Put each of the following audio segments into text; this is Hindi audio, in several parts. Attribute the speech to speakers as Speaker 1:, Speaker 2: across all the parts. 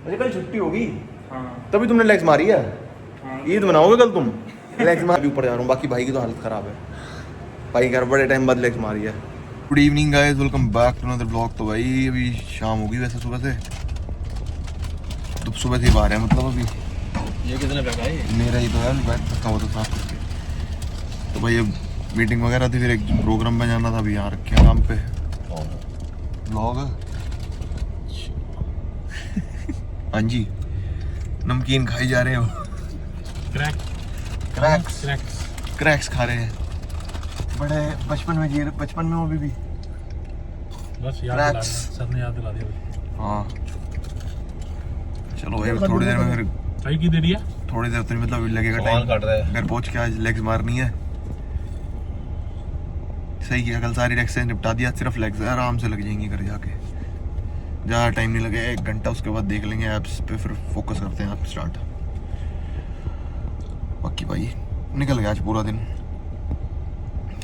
Speaker 1: मुझे कल छुट्टी होगी।
Speaker 2: हाँ
Speaker 1: तभी तुमने लेग्स मारी है।
Speaker 2: हाँ
Speaker 1: ईद मनाओगे कल तुम? लेग्स मार ऊपर जा रहा हूँ। बाकी भाई की तो हालत खराब है। भाई घर बड़े टाइम बाद लेग्स मारी है। Good evening guys, welcome back to another blog. तो भाई अभी शाम होगी वैसे सुबह से, तो सुबह से ही बाहर है मतलब अभी।
Speaker 2: ये कितने पैसा है?
Speaker 1: मेरा ही तो है, बैग रखा हुआ था साफ करके। तो भाई अब मीटिंग वगैरह थी, फिर एक प्रोग्राम में जाना था। अभी यहाँ रखे हैं काम पे ब्लॉग। हाँ जी, नमकीन खाई जा रहे हो? क्रैक्स खा रहे हैं। बड़े बचपन में जी, बचपन में अभी भी।
Speaker 2: बस याद दिला सर ने याद दिला दिया।
Speaker 1: हाँ चलो भाई, थोड़ी देर में फिर
Speaker 2: सही की दे दिया।
Speaker 1: थोड़ी देर तो नहीं मतलब लगेगा टाइम। घर पहुंच के आज लेग्स मारनी है। सही किया, कल सारी लेग्स से निपटा दिया, सिर्फ लेग्स आराम से लग जाएंगी घर जाके। ज़्यादा टाइम नहीं लगेगा, 1 घंटा, उसके बाद देख लेंगे ऐप्स पे, फिर फोकस करते हैं ऐप स्टार्ट। बाकी भाई निकल गया आज पूरा दिन।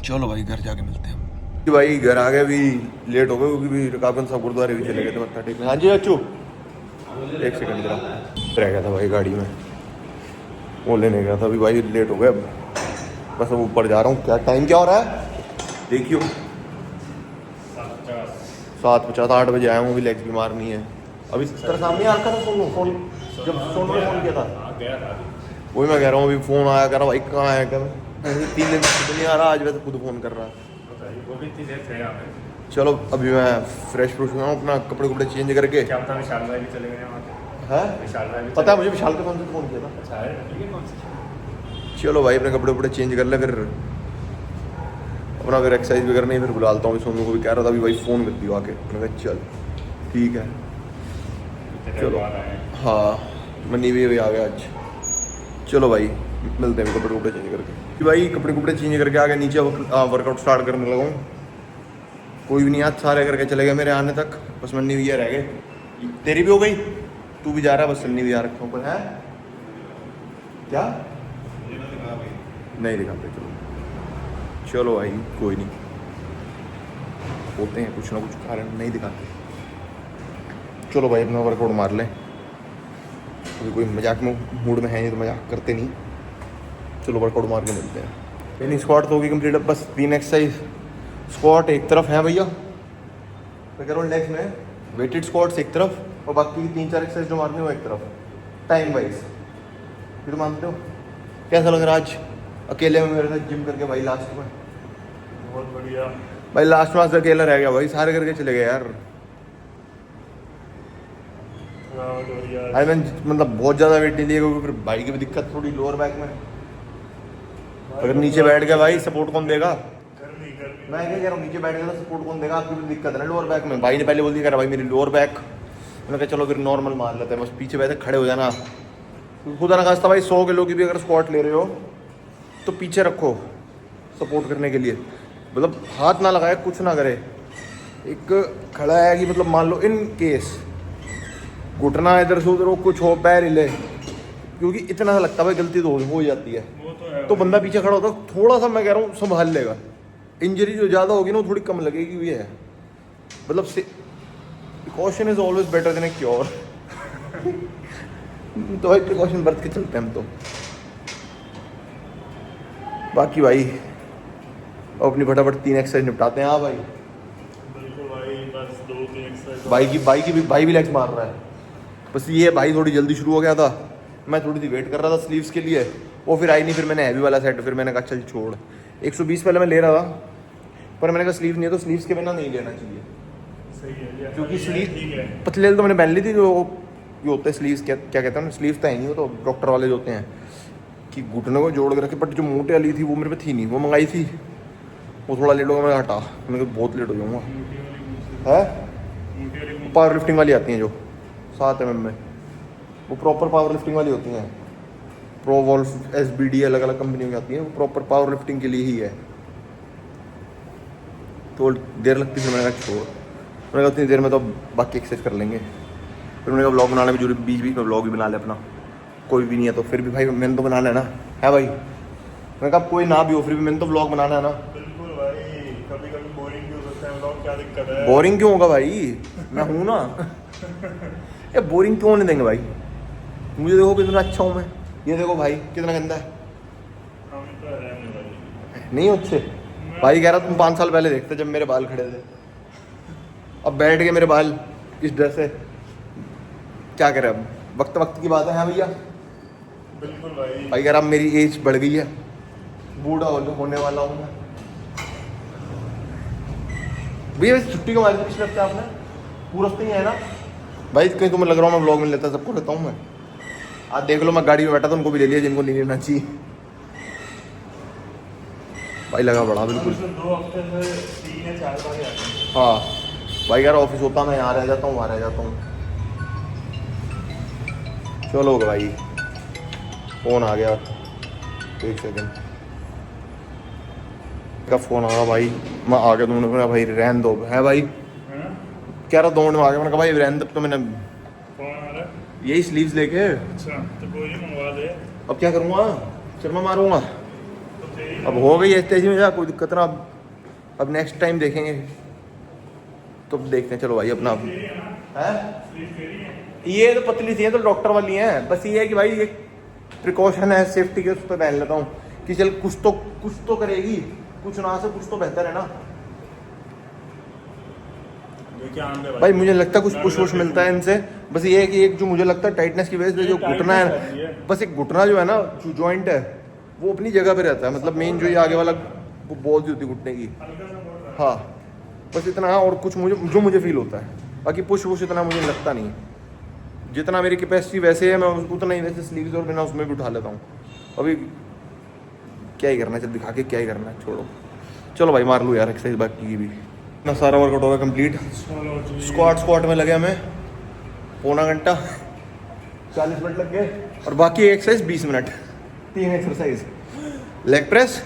Speaker 1: चलो भाई घर जाके मिलते हैं। भाई घर आ गए, अभी लेट हो गए क्योंकि भी रकाबगंज साहब गुरुद्वारे भी चले गए थे मत्था टेकने। हाँ जी अच्छू, 1 सेकंड जरा रह गया था भाई गाड़ी में, वो लेने गया था। अभी भाई लेट हो गए, अब बस अब ऊपर जा रहा हूँ। क्या टाइम क्या हो रहा है देखियो? 7:50, 8 बजे आया हूँ। अभी लेग्स भी मारनी है। अभी तेरे सामने आ रखा था सोनू, फोन जब सोनू ने फोन किया था वही मैं कह रहा हूँ। अभी फोन आया कर भाई, कहाँ आया कर? 3 दिन से नहीं आ रहा, आज वैसे खुद फोन कर रहा है। चलो अभी मैं फ्रेश फ्रूश हुआ हूँ, अपना कपड़े कपड़े चेंज करके।
Speaker 2: क्या पता विशाल भाई भी चले गए वहाँ पे।
Speaker 1: है
Speaker 2: विशाल भाई भी
Speaker 1: पता है मुझे, विशाल के फोन से फोन किया था।
Speaker 2: अच्छा है, ठीक है, कौन सी?
Speaker 1: चलो भाई अपने कपड़े कपड़े चेंज कर ले, फिर अपना फिर एक्सरसाइज भी करनी है। फिर बुलाता हूँ सोनू को भी, कह रहा था अभी भाई फ़ोन कर दियो आके। मैंने कहा चल ठीक है। चलो हाँ, मनी भी आ गया आज। चलो भाई मिलते हैं कपड़े कपड़े चेंज करके। कि भाई कपड़े कपड़े चेंज करके आगे नीचे वर्कआउट स्टार्ट करने लगा हूँ। कोई भी नहीं आज, सारे करके चले गए मेरे आने तक, बस मन्नी भैया रह गए। तेरी भी हो गई, तू भी जा रहा है, बस सन्नी भैया रखा हूँ पर है क्या नहीं दिखाते। चलो भाई कोई नहीं, होते हैं कुछ ना कुछ कारण, नहीं दिखाते। चलो भाई अपना वर्कआउट मार लें। अभी कोई मजाक में मूड में है नहीं तो मजाक करते नहीं। चलो वर्कआउट मार के मिलते हैं। यानी स्क्वाट तो होगी कंप्लीट, अब बस 3 एक्सरसाइज। स्क्वाट एक तरफ है भैया, मैं कह रहा हूँ लेग्स में वेटेड स्क्वाट्स एक तरफ, और बाकी 3-4 एक्सरसाइज जो मारनी हो एक तरफ, टाइम वाइज। फिर तो मानते हो कैसा लग रहा है आज अकेले में मेरे साथ जिम करके? भाई लास्ट में
Speaker 2: बहुत बढ़िया
Speaker 1: भाई, लास्ट में आज अकेला रह गया भाई, सारे करके चले गए यार। भाई मैंने मतलब बहुत ज़्यादा वेट नहीं लिया क्योंकि फिर भाई की भी दिक्कत थोड़ी लोअर बैक में। अगर नीचे बैठ गया भाई सपोर्ट कौन देगा? मैं क्या कह रहा हूँ, नीचे बैठ गया तो सपोर्ट कौन देगा? आपकी भी दिक्कत है ना लोअर बैक में। भाई ने पहले बोल दिया भाई मेरी लोअर बैक। मैंने कहा चलो फिर नॉर्मल मान लेते हैं, बस पीछे बैठे खड़े हो जाना। खुदा ना खास्ता भाई 100 किलो की भी अगर स्क्वाट ले रहे हो तो पीछे रखो सपोर्ट करने के लिए, मतलब हाथ ना लगाए, कुछ ना करे। एक खड़ा है कि मतलब मान लो इन केस घुटना इधर से उधर हो, कुछ हो, पैर हिले, क्योंकि इतना सा लगता है भाई गलती तो हो ही जाती है। तो बंदा पीछे खड़ा होता है, थोड़ा सा मैं कह रहा हूँ संभाल लेगा। इंजरी जो ज़्यादा होगी ना वो थोड़ी कम लगेगी भी है, मतलब precaution is always better than A cure. तो भाई प्रिकॉशन बरत के चलते हैं हम तो। बाकी भाई अपनी फटाफट 3 एक्सरसाइज निपटाते हैं। हाँ भाई
Speaker 2: बिल्कुल भाई, बस 2-3 एक्सरसाइज।
Speaker 1: भाई भी लेग्स मार रहा है। बस ये भाई थोड़ी जल्दी शुरू हो गया था, मैं थोड़ी सी वेट कर रहा था स्लीव्स के लिए, वो फिर आई नहीं। फिर मैंने हैवी वाला सेट, फिर मैंने कहा चल छोड़। 120 पहले मैं ले रहा था, पर मैंने कहा स्लीव नहीं है तो स्लीव्स के बिना नहीं लेना चाहिए।
Speaker 2: सही है,
Speaker 1: क्योंकि स्लीव
Speaker 2: ठीक है।
Speaker 1: पतले तो मैंने पहन ली थी, जो ये होते हैं स्लीव्स, क्या कहते हैं, स्लीव्स तो है नहीं, वो तो डॉक्टर वाले जो होते हैं कि घुटनों को जोड़ के रखे। बट जो मोटे वाली थी वो मेरे पे थी नहीं, वो मंगाई थी, वो थोड़ा लेट होगा, मैं हटा, मैंने कहा बहुत लेट हो जाऊँगा। है पावर लिफ्टिंग वाली आती हैं जो 7 mm में, वो प्रॉपर पावर लिफ्टिंग वाली होती हैं। प्रो वॉल्फ, SBD, अलग अलग कंपनियों की आती हैं, वो प्रॉपर पावर लिफ्टिंग के लिए ही है। तो देर लगती, फिर मैंने कहा छोड़। मैंने कहा उतनी देर में तो बाकी एक्सरसाइज कर लेंगे। फिर मैंने कहा व्लॉग बनाने में जरूरी, बीच बीच में व्लॉग भी बना ले अपना। कोई भी नहीं है तो फिर भी भाई मैंने तो बनाना है ना, है भाई। मैंने कहा कोई ना भी हो फिर भी मैंने तो व्लॉग बनाना है ना।
Speaker 2: बिल्कुल भाई, कभी कभी बोरिंग भी हो सकता है व्लॉग, क्या दिक्कत है?
Speaker 1: बोरिंग क्यों होगा भाई, मैं हूँ ना। ये बोरिंग क्यों नहीं देंगे भाई? मुझे देखो कितना अच्छा हूँ मैं, ये देखो भाई कितना गंदा है। नहीं अच्छे भाई, कह रहा तुम 5 साल पहले देखते जब मेरे बाल खड़े थे, अब बैठ के मेरे बाल इस ड्रेस से क्या करें? अब वक्त वक्त की बात है। हाँ भैया
Speaker 3: बिल्कुल भाई।
Speaker 1: भाई कह रहा अब मेरी एज बढ़ गई है, बूढ़ा होने वाला हूँ मैं। भैया वैसे छुट्टी को मारी पिछले हफ्ते आपने? पूरा हफ्ते ही है ना भाई? कहीं तुम्हें लग रहा हूँ मैं व्लॉग में लेता सबको रहता हूँ मैं। आज देख लो मैं गाड़ी में बैठा था, उनको भी ले लिया जिनको नहीं लेना चाहिए। भाई लगा बड़ा बिल्कुल।
Speaker 3: 2 हफ्ते से 3 या 4 बार आते हैं।
Speaker 1: हाँ भाई यार ऑफिस होता मैं यहाँ रह जाता हूँ, वहाँ रह जाता हूँ। चलो भाई फ़ोन आ गया, 1 सेकेंड का फ़ोन आया भाई। मैं आ गया, तुमने कहा भाई रहन दो है भाई, कह रहा 2 मिनट में आ गया। मैंने कहा भाई रहन दो, तो मैंने
Speaker 3: कौन आ रहा है?
Speaker 1: यही स्लीव्स लेके।
Speaker 3: अच्छा तो कोई नहीं, मंगवा दे।
Speaker 1: अब क्या करूँगा, शर्मा मारूंगा।
Speaker 3: तो तेरी
Speaker 1: अब हो गई है स्टेज में जा, कोई दिक्कत ना। अब नेक्स्ट टाइम देखेंगे, तो देखते हैं। चलो भाई अपना है ये तो पतली सी है तो डॉक्टर वाली हैं, बस ये है कि भाई एक प्रिकॉशन है सेफ्टी के, उस पर पहन लेता हूँ कि चल कुछ तो करेगी, कुछ ना से कुछ तो बेहतर है ना भाई। मुझे लगता है कुछ पुश वुश मिलता है इनसे, बस ये है कि एक जो मुझे लगता है टाइटनेस की वजह से जो घुटना है, बस एक घुटना जो है ना जॉइंट है वो अपनी जगह पे रहता है। मतलब मेन जो ये आगे वाला वो बॉल जो होती है घुटने की, हाँ बस इतना है। और कुछ मुझे फील होता है, बाकी पुश वुश इतना मुझे लगता नहीं है। जितना मेरी कैपेसिटी वैसे है मैं उतना ही वैसे स्लीव्स और बिना उसमें भी उठा लेता हूँ। अभी क्या ही करना है, चल दिखा के क्या ही करना है, छोड़ो। चलो भाई मार लूँ यार एक्सरसाइज बाकी की भी। इतना सारा वर्कआउट होगा कंप्लीट। स्क्वाट में लगे हमें पौना घंटा, 40 मिनट लग गए, और बाकी exercise 20 minute. 3 exercise, leg press,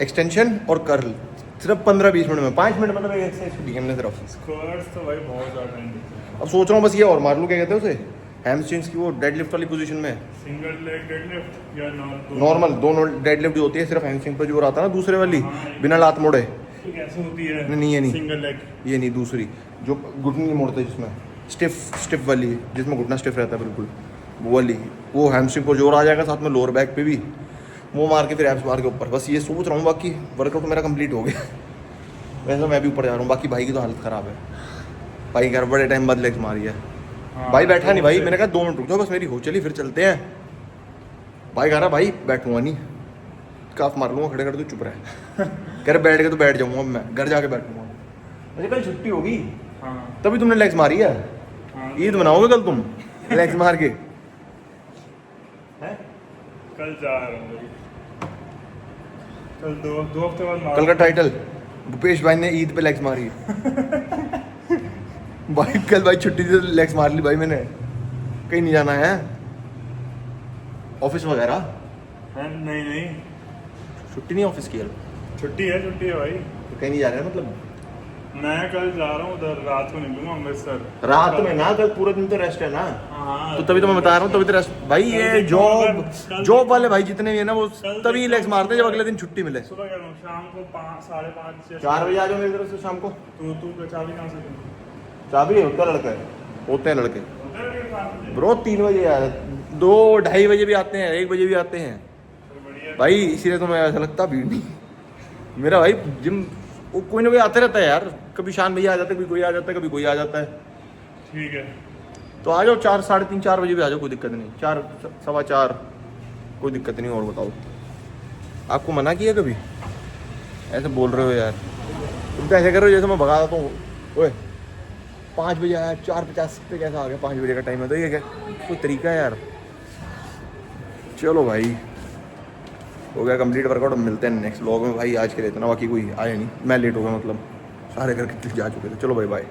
Speaker 1: extension और कर्ल, सिर्फ 15-20 मिनट में। 5 मिनट मतलब एक एक्सरसाइज छुट्टी हमने सिर्फ।
Speaker 3: स्क्वाट्स तो भाई बहुत ज़्यादा टाइम देते हैं।
Speaker 1: अब सोच रहा हूँ बस ये और मार लूँ, क्या कहते हैं उसे, हैमस्ट्रिंग्स की वो डेडलिफ्ट वाली पोजीशन में।
Speaker 3: सिंगल लेग डेडलिफ्ट या
Speaker 1: नॉर्मल दोनों डेडलिफ्ट जो होती है, सिर्फ हैमस्ट्रिंग पर जो आता है ना दूसरे वाली, बिना लात मोड़े।
Speaker 3: कैसे होती है?
Speaker 1: नहीं ये नहीं,
Speaker 3: सिंगल लेग,
Speaker 1: ये नहीं, दूसरी जो घुटने नहीं मोड़ते, जिसमें स्टिफ वाली, जिसमें घुटना स्टिफ रहता है बिल्कुल, वो वाली। वो हैमस्ट्रिंग को जोर आ जाएगा, साथ में लोअर बैक पे भी वो मार के फिर एब्स मार के ऊपर। बस ये सोच रहा हूँ, बाकी वर्कआउट मेरा कंप्लीट हो गया। वैसे मैं भी ऊपर जा रहा हूँ, बाकी भाई की तो हालत ख़राब है। भाई घर बड़े टाइम बाद लेग्स मारी है।
Speaker 3: हाँ,
Speaker 1: भाई बैठा नहीं भाई, मैंने कहा 2 मिनट रुक जाओ बस मेरी हो चली फिर चलते हैं। भाई कह रहा भाई बैठूंगा नहीं, काफ मार लूँगा खड़े खड़े, तो चुप रहे। कह रहे बैठ के तो बैठ जाऊँगा, मैं घर जाके बैठूंगा। मुझे कल छुट्टी होगी,
Speaker 3: हाँ
Speaker 1: तभी तुमने लेग्स मारी है।
Speaker 3: हाँ,
Speaker 1: ईद मनाओगे कल तुम लेग्स मार के?
Speaker 3: कल जा रहा हूँ भाई, कल 2 हफ्ते बाद
Speaker 1: कल का टाइटल, भूपेश भाई ने ईद पे लेग्स मारी। भाई कल भाई छुट्टी से लेग्स मार ली भाई मैंने। कहीं नहीं जाना है, ऑफिस वगैरह?
Speaker 3: नहीं
Speaker 1: छुट्टी नहीं ऑफिस की है,
Speaker 3: छुट्टी है भाई।
Speaker 1: तो कहीं नहीं जा रहे हैं मतलब?
Speaker 3: मैं कल जा रहा हूँ उधर, रात को निकलूंगा अमृतसर।
Speaker 1: रात में ना, कल पूरा दिन तो रेस्ट है ना।
Speaker 3: हाँ,
Speaker 1: तो तभी तो मैं बता रहा हूँ, तभी तो रेस्ट भाई। ये जॉब वाले भाई जितने भी है ना, वो तभी लेग्स मारते हैं जब अगले दिन छुट्टी मिले।
Speaker 3: सुबह कह रहा हूँ, शाम को 5, 5:30
Speaker 1: 4 बजे आ जाओ मेरी तरफ से शाम को।
Speaker 3: तू चाबी कहाँ से दूँ?
Speaker 1: चाबी होता लड़का है, होते हैं लड़के
Speaker 3: उधर भी 5 बजे?
Speaker 1: ब्रो 3 बजे यार, 2-2:30 बजे भी आते हैं, 1 बजे भी आते हैं
Speaker 3: बढ़िया
Speaker 1: भाई। इसीलिए तो मैं ऐसा लगता भीड़ नहीं मेरा भाई। जिम वो कोई ना कोई आते रहता है यार, कभी शान भैया आ जाते हैं, कभी कोई आ जाता है, कभी कोई आ जाता है।
Speaker 3: ठीक है,
Speaker 1: तो आ जाओ 4, 3:30, 4 बजे भी आ जाओ, कोई दिक्कत नहीं। 4, 4:15 कोई दिक्कत नहीं। और बताओ, आपको मना किया कभी? ऐसे बोल रहे हो यार, तुम तो ऐसे कर रहे हो जैसे मैं भगा देता हूँ। ओए 5 बजे आया, 4:50 पे कैसा आ गया? 5 बजे का टाइम है तो ये क्या कोई तरीका है यार? चलो भाई हो गया कंप्लीट वर्कआउट। मिलते हैं नेक्स्ट व्लॉग में भाई। आज के लिए इतना, बाकी कोई आया नहीं, मैं लेट हो गया मतलब, सारे करके जा चुके थे। चलो भाई बाय।